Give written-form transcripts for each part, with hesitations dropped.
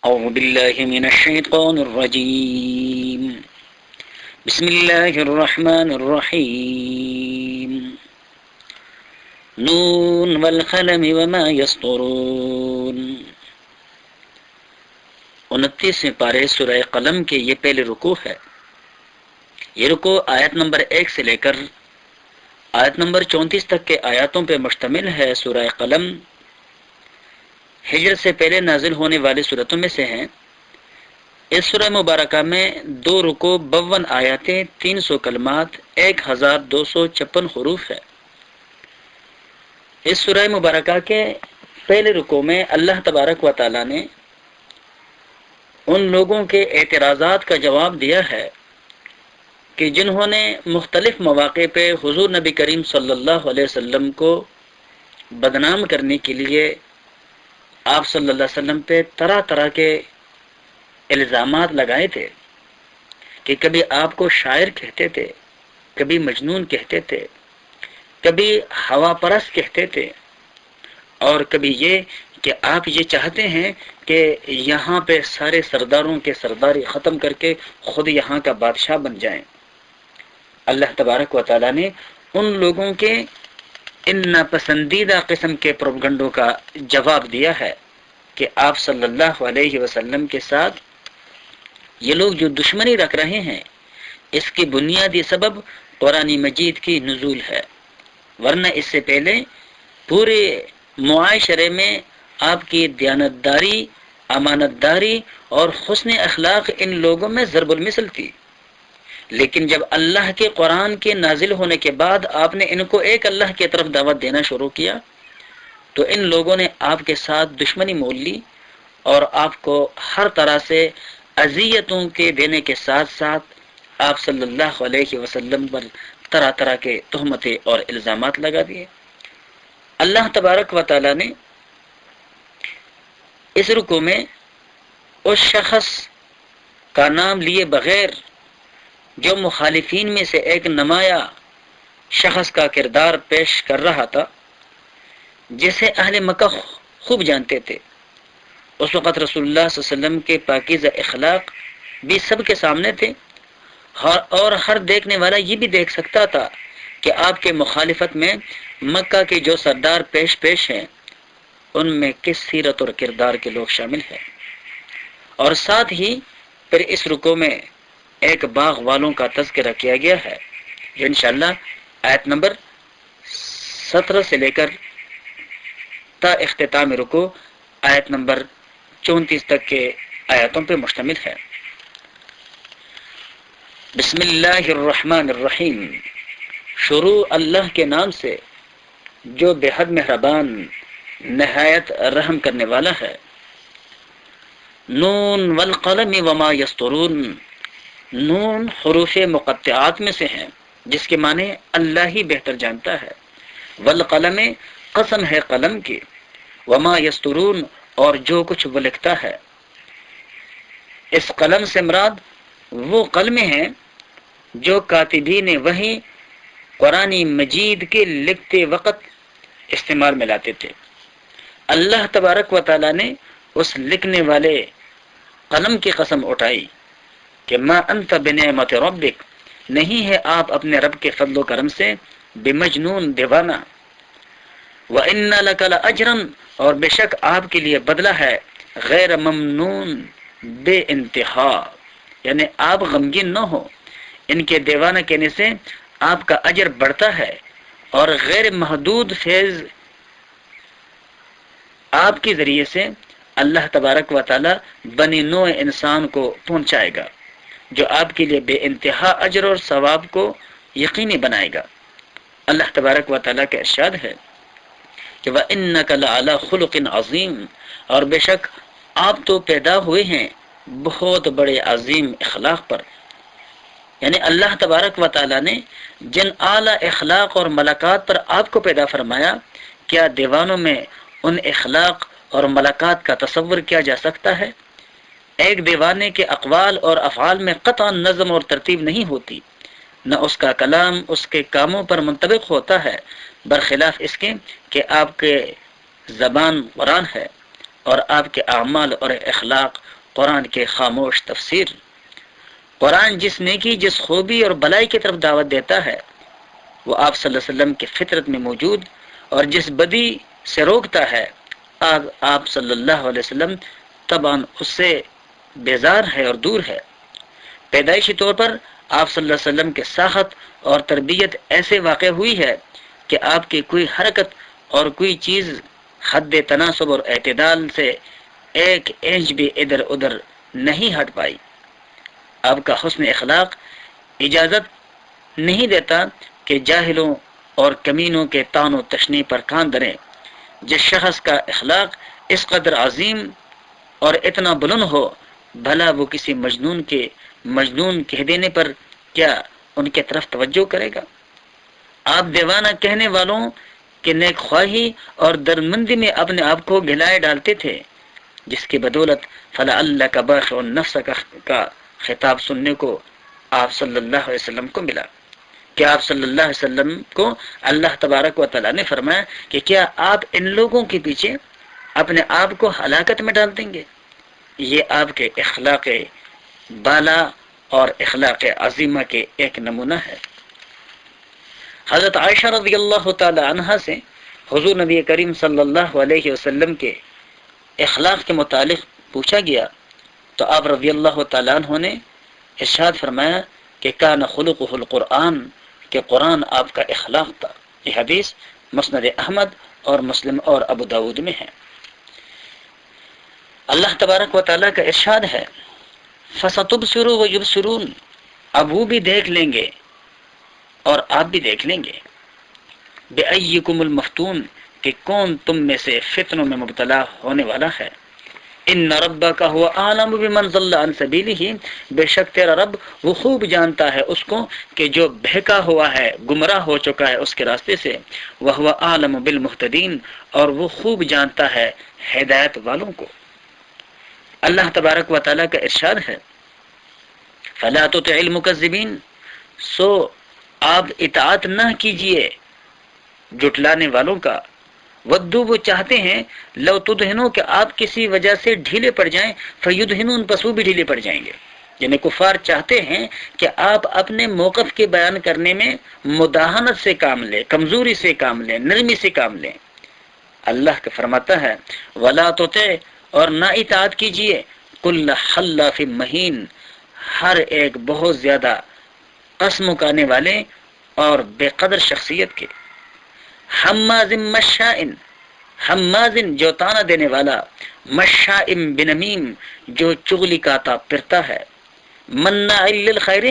أعوذ بالله من الشيطان الرجيم بسم الله الرحمن الرحيم نون والقلم وما يسطرون 29ویں پارے سورہ قلم کے یہ پہلے رکوع ہے۔ یہ رکوع آیت نمبر 1 سے لے کر آیت نمبر 34 تک کے آیاتوں پہ مشتمل ہے۔ سورہ قلم ہجرت سے پہلے نازل ہونے والی سورتوں میں سے ہیں۔ اس سورہ مبارکہ میں 2 رکوع 52 آیاتیں 300 کلمات 1256 حروف ہے۔ اس سورہ مبارکہ کے پہلے رکوع میں اللہ تبارک و تعالی نے ان لوگوں کے اعتراضات کا جواب دیا ہے کہ جنہوں نے مختلف مواقع پہ حضور نبی کریم صلی اللہ علیہ وسلم کو بدنام کرنے کے لیے آپ صلی اللہ علیہ وسلم پہ طرح طرح کے الزامات لگائے تھے کہ کبھی آپ کو شاعر کہتے تھے، کبھی مجنون کہتے تھے، کبھی ہوا پرست کہتے تھے، اور کبھی یہ کہ آپ یہ چاہتے ہیں کہ یہاں پہ سارے سرداروں کے سرداری ختم کر کے خود یہاں کا بادشاہ بن جائیں۔ اللہ تبارک و تعالیٰ نے ان لوگوں کے ان ناپسندیدہ قسم کے پروپگنڈوں کا جواب دیا ہے کہ آپ صلی اللہ علیہ وسلم کے ساتھ یہ لوگ جو دشمنی رکھ رہے ہیں، اس کی بنیادی سبب قرآن مجید کی نزول ہے، ورنہ اس سے پہلے پورے معاشرے میں آپ کی دیانتداری، امانت داری اور حسن اخلاق ان لوگوں میں ضرب المثل تھی۔ لیکن جب اللہ کے قرآن کے نازل ہونے کے بعد آپ نے ان کو ایک اللہ کی طرف دعوت دینا شروع کیا تو ان لوگوں نے آپ کے ساتھ دشمنی مول لی اور آپ کو ہر طرح سے اذیتوں کے دینے کے ساتھ ساتھ آپ صلی اللہ علیہ وسلم پر طرح طرح کے تہمتیں اور الزامات لگا دیے۔ اللہ تبارک و تعالی نے اس رکوع میں اس شخص کا نام لیے بغیر جو مخالفین میں سے ایک نمایاں شخص کا کردار پیش کر رہا تھا، جسے اہل مکہ خوب جانتے تھے۔ اس وقت رسول اللہ صلی اللہ علیہ وسلم کے پاکیزہ اخلاق بھی سب کے سامنے تھے، اور ہر دیکھنے والا یہ بھی دیکھ سکتا تھا کہ آپ کے مخالفت میں مکہ کے جو سردار پیش ہیں ان میں کس سیرت اور کردار کے لوگ شامل ہیں۔ اور ساتھ ہی پھر اس رکوع میں ایک باغ والوں کا تذکرہ کیا گیا ہے جو انشاءاللہ آیت نمبر 17 سے لے کر تا اختتام رکوع آیت نمبر 34 تک کے آیاتوں پر مشتمل ہے۔ بسم اللہ الرحمن الرحیم، شروع اللہ کے نام سے جو بے حد مہربان نہایت رحم کرنے والا ہے۔ نون والقلم وما یسطرون، نون حروف مقطعات میں سے ہیں جس کے معنی اللہ ہی بہتر جانتا ہے۔ والقلم، قسم ہے قلم کی، وما یسطرون، اور جو کچھ وہ لکھتا ہے۔ اس قلم سے مراد وہ قلمیں ہیں جو کاتبین وحی قرآن مجید کے لکھتے وقت استعمال میں لاتے تھے۔ اللہ تبارک و تعالی نے اس لکھنے والے قلم کی قسم اٹھائی کہ ما انت بنعمت ربک، نہیں ہے آپ اپنے رب کے فضل و کرم سے بمجنون، دیوانہ۔ وَإِنَّ لَكَ لَأَجْرًا، اور بے شک آپ کے لیے بدلہ ہے غیر ممنون، بے انتہا، یعنی آپ غمگین نہ ہو، ان کے دیوانہ کہنے سے آپ کا اجر بڑھتا ہے اور غیر محدود فیض آپ کے ذریعے سے اللہ تبارک و تعالی بنی نوع انسان کو پہنچائے گا، جو آپ کے لیے بے انتہا اجر اور ثواب کو یقینی بنائے گا۔ اللہ تبارک و تعالی کا ارشاد ہے کہ وَإِنَّكَ لَعَلَىٰ خُلُقٍ عَظِيمٍ، اور بے شک آپ تو پیدا ہوئے ہیں بہت بڑے عظیم اخلاق پر۔ یعنی اللہ تبارک و تعالی نے جن اعلیٰ اخلاق اور ملکات پر آپ کو پیدا فرمایا، کیا دیوانوں میں ان اخلاق اور ملکات کا تصور کیا جا سکتا ہے؟ ایک دیوانے کے اقوال اور افعال میں قطعا نظم اور ترتیب نہیں ہوتی، نہ اس کا کلام اس کے کاموں پر منطبق ہوتا ہے، برخلاف اس کے کہ آپ کے زبان قرآن ہے، اور آپ کے اعمال اور اخلاق قرآن کے خاموش تفسیر۔ قرآن جس نیکی، جس خوبی اور بلائی کی طرف دعوت دیتا ہے وہ آپ صلی اللہ علیہ وسلم کی فطرت میں موجود، اور جس بدی سے روکتا ہے آپ صلی اللہ علیہ وسلم طبعاً اس سے بیزار ہے اور دور ہے۔ پیدائشی طور پر آپ صلی اللہ علیہ وسلم کے ساخت اور تربیت ایسے واقع ہوئی ہے کہ آپ کی کوئی حرکت اور کوئی چیز حد تناسب اور اعتدال سے ایک انچ بھی ادھر ادھر نہیں ہٹ پائی۔ آپ کا حسن اخلاق اجازت نہیں دیتا کہ جاہلوں اور کمینوں کے طعن و تشنیع پر کان دھریں۔ جس شخص کا اخلاق اس قدر عظیم اور اتنا بلند ہو، بھلا وہ کسی مجنون کہہ دینے پر کیا ان کے طرف توجہ کرے گا؟ آپ دیوانہ کہنے والوں کے نیک خواہی اور درمندی میں اپنے آپ کو گھلائے ڈالتے تھے، جس کی بدولت فَلَعَلَّكَ بَاخِعٌ نَفْسَكَ کا خطاب سننے کو آپ صلی اللہ علیہ وسلم کو ملا کہ آپ صلی اللہ علیہ وسلم کو اللہ تبارک و تعالیٰ نے فرمایا کہ کیا آپ ان لوگوں کے پیچھے اپنے آپ کو ہلاکت میں ڈال دیں گے؟ یہ آپ کے اخلاق بالا اور اخلاق عظیمہ کے ایک نمونہ ہے۔ حضرت عائشہ رضی اللہ تعالی عنہا سے حضور نبی کریم صلی اللہ علیہ وسلم کے اخلاق کے متعلق پوچھا گیا تو آپ رضی اللہ تعالیٰ عنہ نے ارشاد فرمایا کہ کان خلقہ القرآن، کہ قرآن آپ کا اخلاق تھا۔ یہ حدیث مسند احمد اور مسلم اور ابو داود میں ہے۔ اللہ تبارک و تعالیٰ کا ارشاد ہے فَسَتُبْصِرُ وَيُبْصِرُونَ، اب وہ بھی دیکھ لیں گے اور آپ بھی دیکھ لیں گے۔ بِأَيِّكُمُ الْمَفْتُونَ، کہ کون تم میں سے فتنوں میں مبتلا ہونے والا ہے۔ ان ربک هو اعلم بمن ضل عن سبیلہ، بے شک تیرا رب وہ خوب جانتا ہے اس کو کہ جو بہکا ہوا ہے، گمراہ ہو چکا ہے اس کے راستے سے، وہو اعلم بالمہتدین، اور وہ خوب جانتا ہے ہدایت والوں کو۔ اللہ تبارک و تعالیٰ کا ارشاد ہے فلا تطع المکذبین، سو آپ اطاعت نہ کیجئے جھٹلانے والوں کا، ودو وہ چاہتے ہیں لو تدہنو کہ آپ کسی وجہ سے ڈھیلے پڑ جائیں، فیدہنون پس وہ بھی ڈھیلے پڑ جائیں گے۔ یعنی کفار چاہتے ہیں کہ آپ اپنے موقف کے بیان کرنے میں مداہنت سے کام لیں، کمزوری سے کام لیں، نرمی سے کام لیں۔ اللہ کا فرماتا ہے ولا تطع، اور نہ اطاعت کیجیے کل حلاف مہین، ہر ایک بہت زیادہ قسم اکانے والے اور بے قدر شخصیت کے، حماز مشاء، حماز جو تانا دینے والا، مشاء بنمیم جو چغلی کاتا پھرتا ہے، مناع للخیر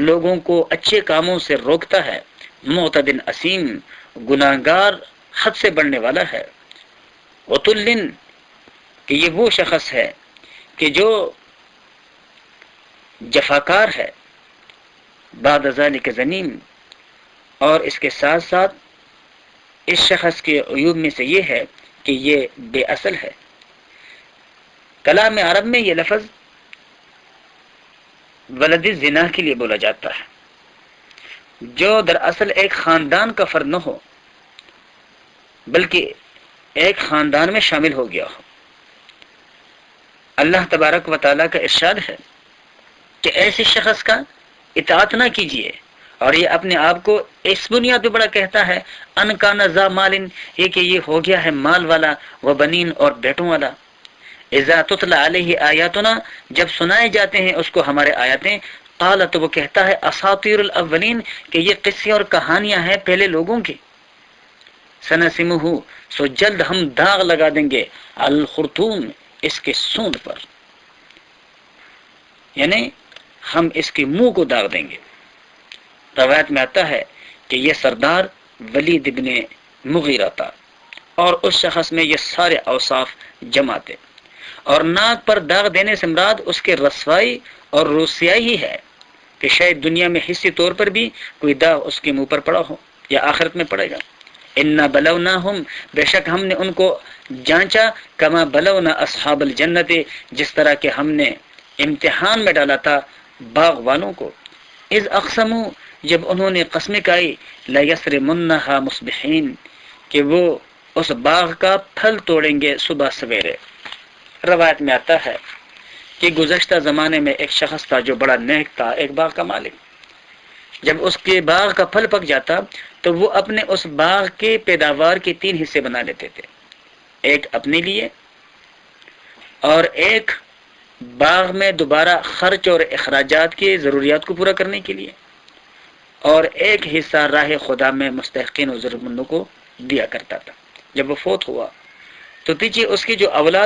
لوگوں کو اچھے کاموں سے روکتا ہے، معتد اثیم گناہگار حد سے بڑھنے والا ہے، عتل کہ یہ وہ شخص ہے کہ جو جفاکار ہے، بعد ذلک زنیم، اور اس کے ساتھ ساتھ اس شخص کے عیوب میں سے یہ ہے کہ یہ بے اصل ہے۔ کلام عرب میں یہ لفظ ولد الزنا کے لیے بولا جاتا ہے، جو دراصل ایک خاندان کا فرد نہ ہو بلکہ ایک خاندان میں شامل ہو گیا ہو۔ اللہ تبارک و تعالیٰ کا ارشاد ہے کہ ایسے شخص کا اطاعت نہ کیجیے، اور یہ اپنے آپ کو اس بنیاد پہ بڑا کہتا ہے ان کان ذا مال، یہ کہ یہ ہو گیا ہے مال والا، و بنین اور بیٹوں والا، اذا تتلی علیہ آیاتنا جب سنائے جاتے ہیں اس کو ہمارے آیاتیں، قال تو وہ کہتا ہے اساطیر الاولین کہ یہ قصے اور کہانیاں ہیں پہلے لوگوں کی، سنسمہ سو جلد ہم داغ لگا دیں گے الخرطوم اس کے سونڈ پر، یعنی ہم اس کے منہ کو داغ دیں گے۔ روایت میں آتا ہے کہ یہ سردار ولید ابن مغیرہ تھا اور اس شخص میں یہ سارے اوصاف جمع تھے، اور ناک پر داغ دینے سے مراد اس کے رسوائی اور رسیائی ہی ہے کہ شاید دنیا میں حصی طور پر بھی کوئی داغ اس کے منہ پر پڑا ہو یا آخرت میں پڑے گا۔ انا بلوناہم، بے شک ہم نے ان کو جانچا، کما بلونا اصحاب الجنت جس طرح کہ ہم نے امتحان میں ڈالا تھا باغ والوں کو، اذ اقسموا جب انہوں نے قسمیں کھائی، لیسرمنھا مصبحین کہ وہ اس باغ کا پھل توڑیں گے صبح سویرے۔ روایت میں آتا ہے کہ گزشتہ زمانے میں ایک شخص تھا جو بڑا نیک تھا، ایک باغ کا مالک۔ جب اس کے باغ کا پھل پک جاتا تو وہ اپنے اس باغ کے پیداوار کے 3 حصے بنا لیتے تھے، ایک اپنے لیے، اور ایک باغ میں دوبارہ خرچ اور اخراجات کی ضروریات کو پورا کرنے کے لیے، اور ایک حصہ راہ خدا میں مستحقین و ضرورت مندوں کو دیا کرتا تھا۔ جب وہ فوت ہوا تو پیچھے اس کی جو اولاد